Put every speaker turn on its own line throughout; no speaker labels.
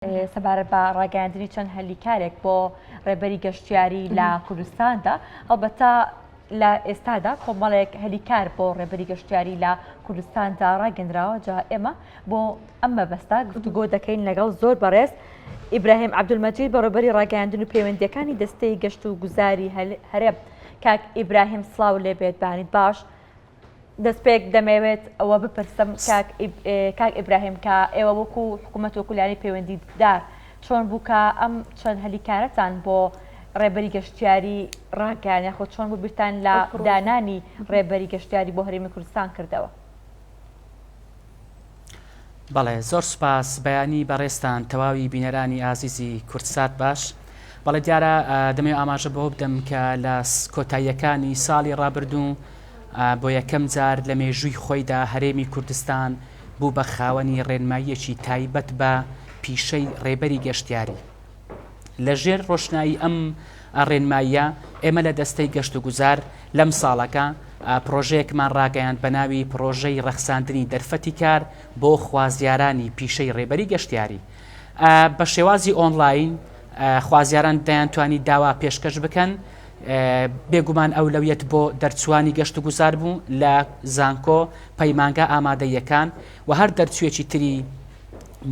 سەبارەت بە ڕاگەیاندنی چەند هەلیکارێک بۆ ڕێبەری گەشتیاری لە کوردستاندا هەڵبەتە لە ئێستادا کۆمەڵێک هەلیکار بۆ ڕێبەری گەشتیاری لە کوردستاندا ڕاگەندراوە. جا ئێمە بۆ ئەم مەبەستە گفتوگۆ دەکەین لەگەڵ زۆر بەڕێز ئیبراهیم عەبدولمەجید بە ڕێبەری ڕاگەیاندن و پەیوەندیەکانی دەستەی گەشت و گوزاری هەرێم. کاک ئیبراهیم سڵاو لێبێت، بانیت باش. دەستپێک دەمەوێت ئەوە بپرسم کاک ئیبراهیم کە ئێوە وەکو حکوومەت وەکولاانی پەیوەندیدار چۆن بوو کە ئەم چەند هەلیکارەتان بۆ ڕێبەری گەشتیاری ڕاگەیان یاخۆ چۆن بوو بیرتان لە دانانی ڕێبەری گەشتیاری بۆ هەرێمی کوردستان کردەوە؟
بەڵێ زۆر سوپاس بەیانی بەڕێستان تەواوی بینەرانی ئازیزی کورتسات باش. بەڵێ دیارە دەمەوێت ئاماژە بەوە بدەم کە لە کۆتاییەکانی ساڵی ڕابردوو بۆ یەکەم جار لە مێژووی خۆیدا هەرێمی کوردستان بوو بە خاوەنی ڕێنماییەکی تایبەت بە پیشەی ڕێبەری گەشتیاری. لە ژێر ڕۆشنایی ئەم ڕێنماییە ئێمە لە دەستەی گەشت و گوزار لەم ساڵەکە پرۆژەیەکمان ڕاگەیاند بە ناوی پرۆژەی ڕەخساندنی دەرفەتی کار بۆ خوازیارانی پیشەی ڕێبەری گەشتیاری. بە شێوازی ئۆنلاین خوازیاران دەیانتوانی داوا پێشکەش بکەن. بێگومان ئەولەویەت بۆ دەرچوانی گەشت و گوزار بوو لە زانکۆ پەیمانگا ئامادەیەکان و هەر دەرچوێکی تری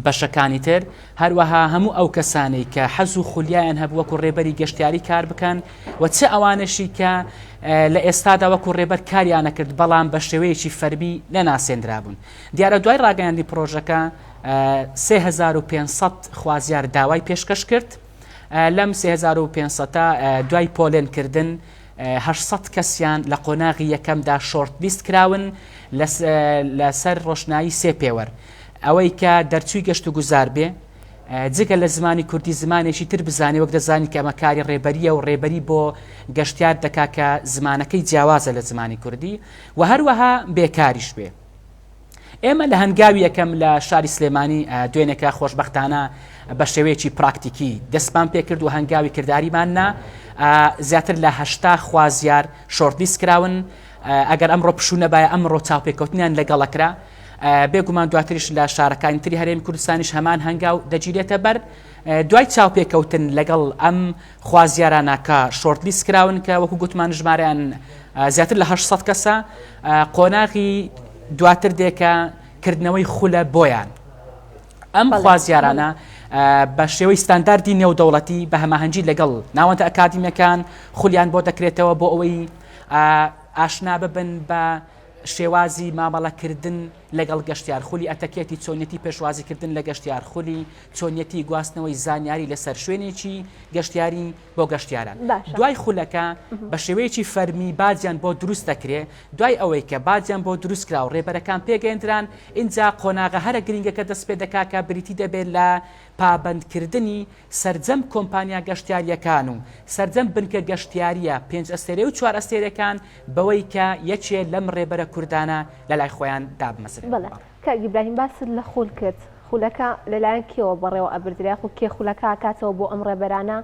بەشەکانی تر، هەروەها هەموو ئەو کەسانەی کە حەز و خولیایان هەبوو وەکو ڕێبەری گەشتیاری کار بکەن و چه ئەوانشی کە لە ئێستادا وەکو ڕێبەر کاریانە کرد بەڵام بە شێوەیەکی فەرمی نەناسێنرابوون. دیارە دوای ڕاگەیاندنی پرۆژەکە 3500 خوازیار داوای پێشکەش کرد. لەم 3500 دوای پۆلێنکردن 800 کەسیان لە قۆناغی یەکەمدا شۆرت لیست کراون لەسەر ڕۆشنایی سێ پێوەەر. ئەوەی کە دەرچووی گەشت و گوزار بێ جگە لە زمانی کوردی زمانێکی تر بزانێ، وەک دەزانی کە ئەمە کاری ڕێبەریە و ڕێبەری بۆ گەشتیار دەکا کە زمانەکەی جیاوازە لە زمانی کوردی و هەروەها بێکاریش بێ. ئێمە لە هەنگاوی یەکەم لە شاری سلێمانی دوێنێکە خۆشبەختانە بە شێوەیەکی پراکتیکی دەستمان پێکرد و هەنگاوی کرداریماننا زیاتر لە 80 خوازیار شۆرتلیست کراون. ئەگەر ئەمڕۆ پشوو نەبایە ئەمڕۆ چاوپێکەوتنیان لەگەڵەکرا، بێگومان دواتریش لە شارەکانی تری هەرێمی کوردستانیش هەمان هەنگاو دەگیرێتە بەر. دوای چاوپێکەوتن لەگەڵ ئەم خوازیارانە کە شۆرتلیست کراون کە وەکو گوتمان ژمارەیان زیاتر لە 800 کەسە، قۆناغی دواتر دێکە کردنەوەی خولە بۆیان. ئەم خوازیارانە بە شێوەی ستانداردی نێودەوڵەتی بە هەماهەنگی لەگەڵ ناوەندە ئەکادیمیەکان خولیان بۆ دەکرێتەوە بۆ ئەوەی ئاشنا ببن بە شێوازی مامەڵەکردن لەگەڵ گەشتیار، خولی ئەتەکێتی چۆنیەتی پێشوازیکردن لە گەشتیار، خولی چۆنیەتی گواستنەوەی زانیاری لەسەر شوێنێکی گەشتیاری بۆ گەشتیاران. دوای خولەکە بە شێوەیەکی فەرمی بازیان بۆ دروست دەکرێت. دوای ئەوەی کە بازیان بۆ دروست کرا و ڕێبەرەکان پێگەیاندران، اینجا قۆناغە هەرە گرنگەکە دەست پێ دەکا کە بریتی دەبێت لە پابەندکردنی سەرجەم کۆمپانیا گەشتیاریەکان و سەرجەم بنکە گەشتیاریە 5 ئەستێرە و 4 ئەستێرەکان بەوەی کە یەکێ لەم ڕێبەرە کوردانە لە لای خۆیان دابمەزن.
بەڵێ کاک ئیبراهیم باست لە خول کرد. خولەکە لەلایەن کێوە بەڕێوە ئەبردرا و کێ خولەکە ئاکاتەوە بۆ ئەم ڕێبەرانە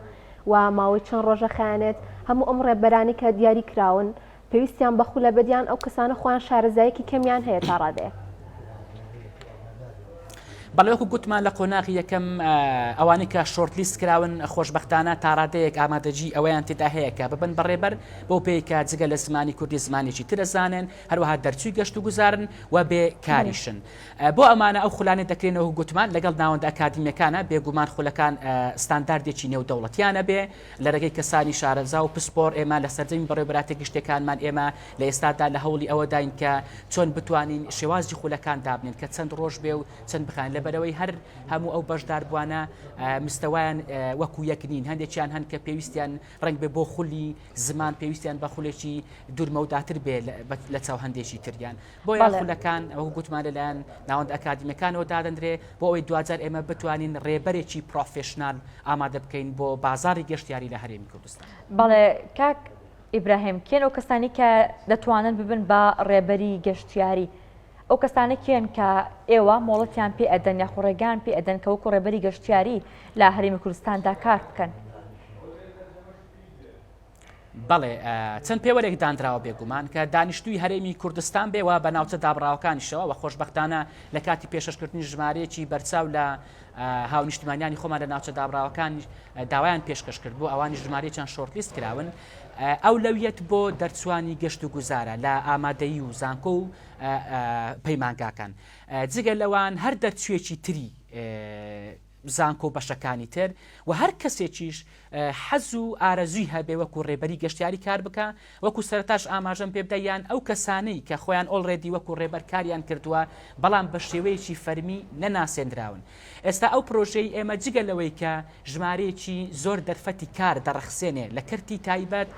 و ماوەی چەند ڕۆژە خیانێت هەموو ئەم ڕێبەرانی کە دیاری کراون پێویستیان بە خولە بەدیان ئەو کەسانە خۆیان شارەزایەکی کەمیان هەیە تا ڕادەیە.
بەڵێ وەکو گوتمان لە قۆناغی یەکەم ئەوانەی کە شۆرتلیست کراون خۆشبەختانە تا ڕادەیەک ئامادەجی ئەوەیان تێدا هەیە کە ببن بەڕێبەر بۆ پێیکە جگە لە زمانی کوردی زمانێکی ترەزانن، هەروەها دەرچووی گەشت و گوزارن و بێکاریشن. بۆ ئەمانە ئەو خولانێ دەکرێنەوە گوتمان لەگەڵ ناوەندە ئەکادیمیەکانە بێگومان خولەکان ستانداردێکی نێودەوڵەتیانە بێ لە ڕێگەی کەسانی شارەزا و پسپۆر. ئێمە لە سەرجەمی بەڕێوەبەراتە گشتەکانمان ئێمە لە ئێستادا لە هەوڵی ئەوە داین کە چۆن بتوانین شێوازی خولەکان دابنین کە چەند ڕۆژ بێ و چەند بخان لەبەرەوەی هەر هەموو ئەو بەشدار بوانە مستەوایان وەکو یەک نین. هەندێکیان هەن کە پێویستیان ڕنگ بێ بۆ خولی زمان، پێویستیان بە خولێکی دوورمەوداتر بێ لە چاو هەندێکی تریان. بۆیە خولەکان ئەوە گوتمان لەلایەن ناوەندە ئەکادیمیەکانەوە دادەندرێ بۆ ئەوەی دوجار ئێمە بتوانین ڕێبەرێکی پرۆفێشنال ئامادە بکەین بۆ بازاری گەشتیاری لە هەرێمی کوردستان.
بەڵێ کاک ئیبراهیم، کێن ئەو کەسانی کە دەتوانن ببن بە ڕێبەری گەشتیاری؟ ئەو کەسانە کێن کە ئێوە مۆڵەتیان پێ ئەدەن یا خوڕێگان پێ ئەدەن کە وەکو ڕێبەری گەشتیاری لە هەرێمی کوردستاندا کار بکەن؟
بەڵێ چەند پێوەرێک دانراوە بێگومان کە دانیشتووی هەرێمی کوردستان بێەوە بە ناوچە دابراوەکانیشەوە و خۆشببختانە لە کاتی پێشەشکردنی ژمارەیەکی بەرچاو لە هاونیشتمانیانی خۆمان لە ناوچە دابراوەکان داوایان پێشکەش کرد بۆ ئەوانی ژمارەیەکیان شۆرتلیست کراون ئەو لەویەت بۆ دەرچوانی گەشت و گوزارە لە ئامادەیی و زانکۆ و پەیمانگاکان جگە لەوان هەر دەرچوێکی تری زانکۆ بەشەکانی تر و هەر کەسێکیش حەز و ئارەزووی هەبێ وەکو ڕێبەری گەشتیاری کار بکە وەکو سەرتاش ئاماژەم پێ بدەیان ئەو کەسانەی کە خۆیان ئۆڵڕێدی وەکو ڕێبەر کاریان کردووە بەڵام بە شێوەیەکی فەرمی نەناسێنراون. ئێستا ئەو پرۆژەی ئێمە جگە لەوەی کە ژمارەیەکی زۆر دەرفەتی کار دەڕەخسێنێ لە کردی تایبەت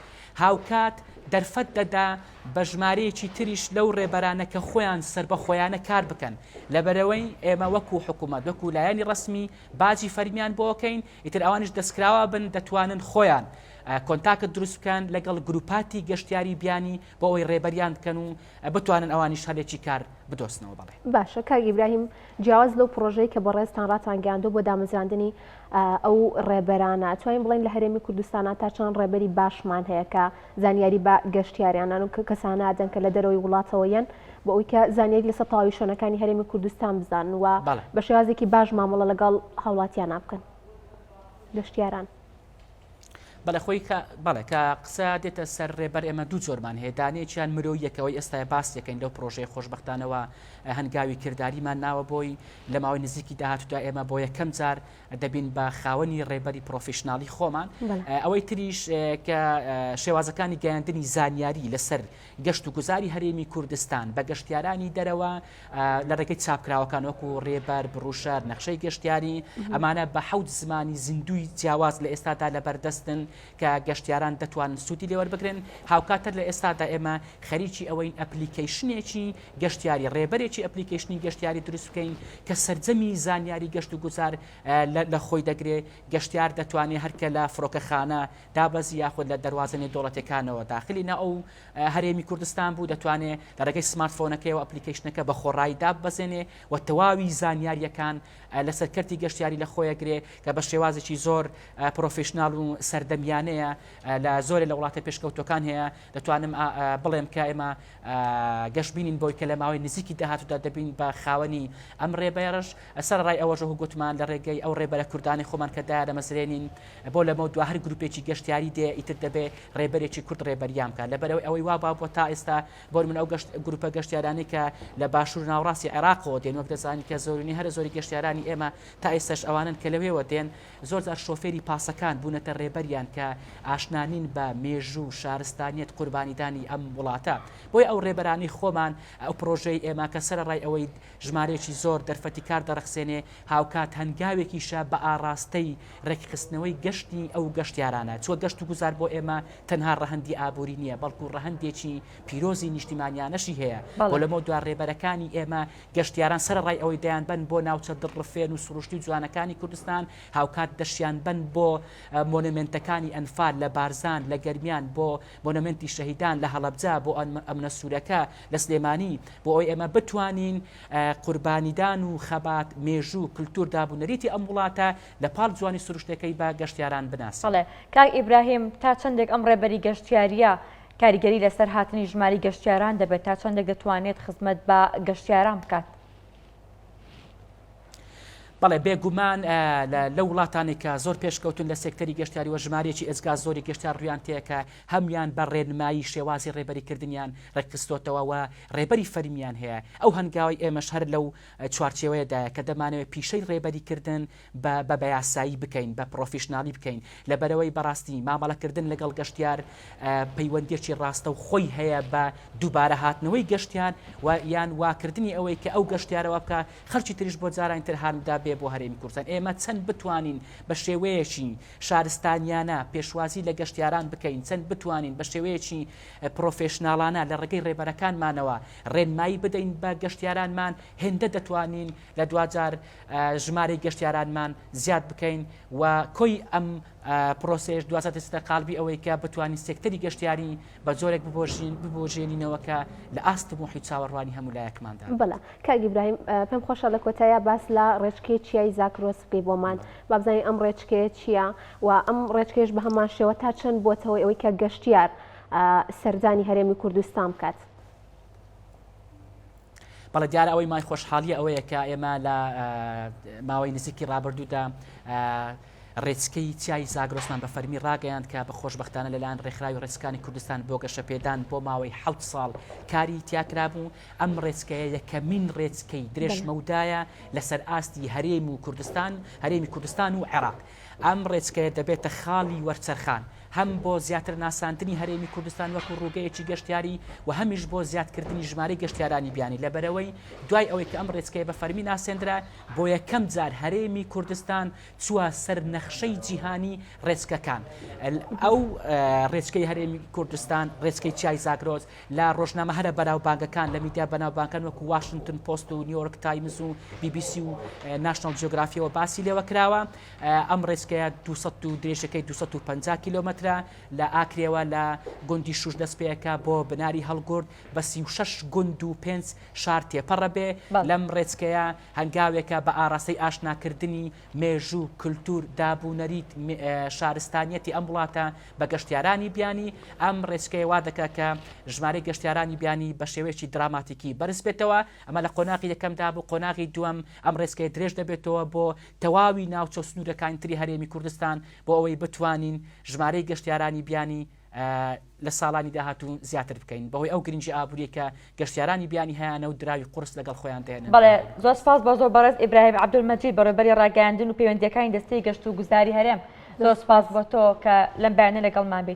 هاوکات دەرفەت دەدا بە ژمارەیەکی تریش لەو ڕێبەرانە کە خۆیان سەر بە خۆیانە کار بکەن لەبەرەوەی ئێمە وەکو حکوومەت وەکو لایەنی ڕسمی باجی فەرمیان بۆکەین ئیتر ئەوانش دەستکراوە بن دەتوانن خۆیان کۆنتاکت دروست بکەن لەگەڵ گروپاتی گەشتیاری بیانی بۆ ئەوەی ڕێبەریان بکەن و بتوانن ئەوانیش هەلێکی کار بدۆستنەوە. بڵێ
باشە کاک ئیبراهیم جیاواز لەو پرۆژەی کە بەڕێزتان ڕاتانگەاندوو بۆ دامەزراندنی ئەو ڕێبەرانە توانین بڵین لە هەرێمی کوردستانە تا چەند ڕێبەری باشمان هەیە کە زانیاری بە گەشتیاریانان و کەسانە ئادەن کە لە دەرەوەی وڵاتەوەیەن بۆ ئەوی کە زانیاری لەسەر تەواوی شوێنەکانی هەرێمی کوردستان بزان و بە شێوازێکی باش مامەڵە لەگەڵ هاوڵاتیان بکەن گەشتیاران.
بەڵێ خۆی بەڵێ کە قسە دێتە سەر ڕێبەر ئێمە دوو جۆرمان هەیە دانێکیان مرۆیەکەوەی ئێستا باس یەکەین لەو پرۆژەی خۆشببختانەوە هەنگاوی کردداریمان ناوە بۆی لە ماوەی نزیکی داهاتوودا ئێمە بۆ یەکەم جار دەبین بە خاوەنی ڕێبەری پرۆفیشناڵی خۆمان ئەوەی تریش کە شێوازەکانی گەیاندنی زانیاری لەسەر گەشت و گوزاری هەرێمی کوردستان بە گەشتیارانی دەرەوە لە ڕێگەی چاپکراوەکان وەکو ڕێبەر بڕوشەر نەخشەی گەشتیاری ئەمانە بە حەوت زمانی زیندوی جیاواز لە ئێستادا لەبەردەستن کە گەشتیاران دەتوانن سوودی لێوەربگرن هاوکاتە لە ئێستادا ئێمە خەریکی ئەوەی ئەپلیکیشنێکی گەشتیاری ڕێبەرێکی ئەپلیکیشنی گەشتیاری دروست بکەین کە سەرجەمی زانیاری گەشت و گوزار لە خۆی دەگرێت گەشتیار دەتوانێت هەرکە لە فڕۆکەخانە دابەزی یاخود لە دەواازنی دەوڵەتەکانەوە داخلی نە ئەو هەرێمی کوردستان بوو دەتوانێت لە ڕێگەی سمارتفۆنەکەیەوە ئەپلیکیشنەکە بە خۆڕایی داببەزێنێ و تەواوی زانیاریەکان لەسەر کەرتی گەشتیاری لە خۆیەگرێ کە بە شێوازێکی زۆر پرۆفیشنال و سەردەمیانەیە لە زۆرێ لە وڵاتە پێشکەوتەکان هەیە دەتوانم بڵێم کە ئێمە گەشت بینین بۆی کە لە ماوەی نزیکی داهاتوودا دەبین بە خاوەنی ئەم ڕێبەرش سەرڕای ئەوەژە گوتمان لە ڕێگەی ئەو ڕێبەرە کوردانی خۆمان کەدا دەمەسرێنین بۆ لەمە دو هەر گروپێکی گەشتیاری دێ ئیتر دەبێ ڕێبەرێکی کورد ڕێبەریان کە لەبەرەوەی ئەوەی وا بۆ تا ئێستا بۆ من ئەو گروپە گەشتیارانی کە لە باشوور ناوڕاستی عێراقەوە دێن وەک دەزانی کە زۆرینی هەر زۆری گەشتیارانی ئێمە تا ئێستاش ئەوانن کە لەوێوە دێن زۆر جار شۆفێری پاسەکان بوونەتە ڕێبەریان کە ئاشنانین بە مێژوو شارستانیت قوربانیدانی ئەم وڵاتە بۆی ئەو ڕێبەرانی خۆمان ئەو پرۆژەی ئێمە کە سەرڕای ئەوەی ژمارەیەکی زۆر دەرفەتی کار دەڕەخسێنێ هاوکات هەنگاوێکیشە بە ئاڕاستەی ڕێکخستنەوەی گەشتی ئەو گەشتیارانە چوە گەشت و گوزار بۆ ئێمە تەنها ڕەهەندی ئابووری نییە بەڵکو ڕەهەندێکی پیرۆزی نیشتیمانیانەشی هەیە بۆ لەمە دوار ڕێبەرەکانی ئێمە گەشتیاران سەرڕای ئەوەی دەیان بن بۆ ناوچە دڕفێن و سروشتی و جوانەکانی کوردستان هاوکات دەشیان بن بۆ مۆنومنتەکانی ئەنفال لە بارزان لە گەرمیان بۆ مۆنومنتی شەهیدان لە هەڵەبجا بۆ ئەمنە سوورەکە لە سلێمانی بۆ ئەوی ئێمە بتوانین قوربانیدان و خەبات مێژوو کللتور دابوونەریتی ئەم وڵاتە لە پاڵ جوانی سروشتەکەی بە گەشتیاران بناس.
کاک ئیبراهیم تا چەندێک ئەم ڕێبەری گەشتیاریە کاریگەری لەسەر هاتنی ژماری گەشتیاران دەبێت تا چەندێک دەتوانێت خزمەت بە گەشتیاران بکات؟
بەڵێ بێگومان لە وڵاتانی کە زۆر پێشکەوتن لە سێکتەری گەشتیاری و ژمارەیەکی ئێزگا زۆری گەشتیار ڕویان تێکە هەمیان بە ڕێنمایی شێوازی ڕێبەریکردنیان ڕێکخستۆتەوە و ڕێبەری فەرمیان هەیە ئەو هەنگاوی ئێمەش هەر لەو چوارچێوەیەدایە کە دەمانەوێت پیشەی ڕێبەریکردن بە بەیاسایی بکەین بە پرۆفیشنالی بکەین لەبەرەوەی بەڕاستی مامەڵەکردن لەگەڵ گەشتیار پەیوەندیەکی ڕاستە و خۆی هەیە بە دووبارە هاتنەوەی گەشتیان و یان واکردنی ئەوەی کە ئەو گەشتیارەوە بکە خەڵکی تریش بۆ جاران تر هەردا بێ بۆ هەرێمی کوردستان ئێمە چەند بتوانین بە شێوەیەکی شارستانیانە پێشوازی لە گەشتیاران بکەین چەند بتوانین بە شێوەیەکی پرۆفیشناڵانە لە ڕێگەی ڕێبەرەکانمانەوە ڕێنمایی بدەین بە گەشتیارانمان هێندە دەتوانین لە دوجار ژمارەی گەشتیارانمان زیاد بکەین و کۆی ئەم پرۆسێش دوازە دەستە قالبی ئەوەی کە بتوانین سێکتەری گەشتیاری بە زۆرێک ببۆژێنینەوەکە لە ئاست محیط چاوەڕوانی هەموو لایەکماندا.
بەڵێ کاگی برایم پێم خۆشە لە کۆتایە باس لە ڕێچکەی چیای زاکرۆس بکەی بۆمان با بزانین ئەم ڕێچکەیە چییە و ئەم ڕێچکەش بە هەمان شێوە تا چەند بۆتەوەی ئەوەی کە گەشتیار سەردانی هەرێمی کوردستان بکات.
بەڵێ دیارە ئەوەی مای خۆشحاڵیە ئەوەیە کە ئێمە لە ماوەی نزیکی ڕابردوودا ڕێچکەی چیای زاگرۆسمان بە فەرمی ڕاگەیاند کە بە خۆشبەختانە لەلایەن ڕێکخراوی ڕێچکانی کوردستان بۆ گەشەپێدان بۆ ماوەی 7 ساڵ کاری تیاکرابوو. ئەم ڕێچکەیە یەکەمین ڕێچکەی درێژمەودایە لەسەر ئاستی هەرێم و کوردستان هەرێمی کوردستان و عێراق. ئەم ڕێچکەیە دەبێتە خاڵی وەرچەرخان هەم بۆ زیاتر ناساندنی هەرێمی کوردستان وەکو ڕووگەیەکی گەشتیاری و هەمیش بۆ زیادکردنی ژمارەی گەشتیارانی بیانی لەبەرەوەی دوای ئەوەی کە ئەم ڕێچکەیە بە فەرمی ناسێنرا بۆ یەکەم جار هەرێمی کوردستان چووە سەر نەخشەی جیهانی ڕێچکەکان. ئەو ڕێچکەی هەرێمی کوردستان ڕێچکەی چیای زاگرۆس لە ڕۆژنامە هەرە بەناوبانگەکان لە میدیا بەناوبانگەکان وەکو واشنگتن پۆست و نیویۆرک تایمز و BBC و ناشنال جیۆگرافیەوە باسی لێوە کراوە. ئەم ڕێچکەیە درێژەکەی 250 کیلۆمەتر لە ئاکرێەوە لە گوندی شوش دەست پێەکە بۆ بناری هەڵگورد بە 36 گوند و 5 شار تێپەڕە بێ. لەم ڕێچکەیە هەنگاوێکە بە ئاراستەی ئاشناکردنی مێژوو کللتور دابوونەریت شارستانیەتی ئەم وڵاتە بە گەشتیارانی بیانی. ئەم ڕێچکەیە وا دەکات کە ژمارەی گەشتیارانی بیانی بە شێوەیەکی دراماتیکی بەرز بێتەوە. ئەمە لە قۆناغی یەکەمدا بوو. قۆناغی دووەم ئەم ڕێچکەیە درێژ دەبێتەوە بۆ تەواوی ناوچە سنوورەکانی تری هەرێمی کوردستان بۆ ئەوەی بتوانین ژمارەی گەشتیارانی بیانی لە ساڵانی داهاتوو زیاتر بکەین بەهۆی ئەو گرنگی ئابوووریە کە گەشتیارانی بیانی هەیەە و دراوی قورس لەگەڵ خۆیان دێنن.
بەڵێ زۆر سپاس بە زۆر بەڕێز ئیبراهیم عەبدولمەجید بەڕێوەبەری ڕاگەیاندن و پەیوەندیەکانی دەستەی گەشت و گوزاری هەرێم. زۆر سپاس بۆ تۆ کە لەم بەیانە لەگەڵمان بیت.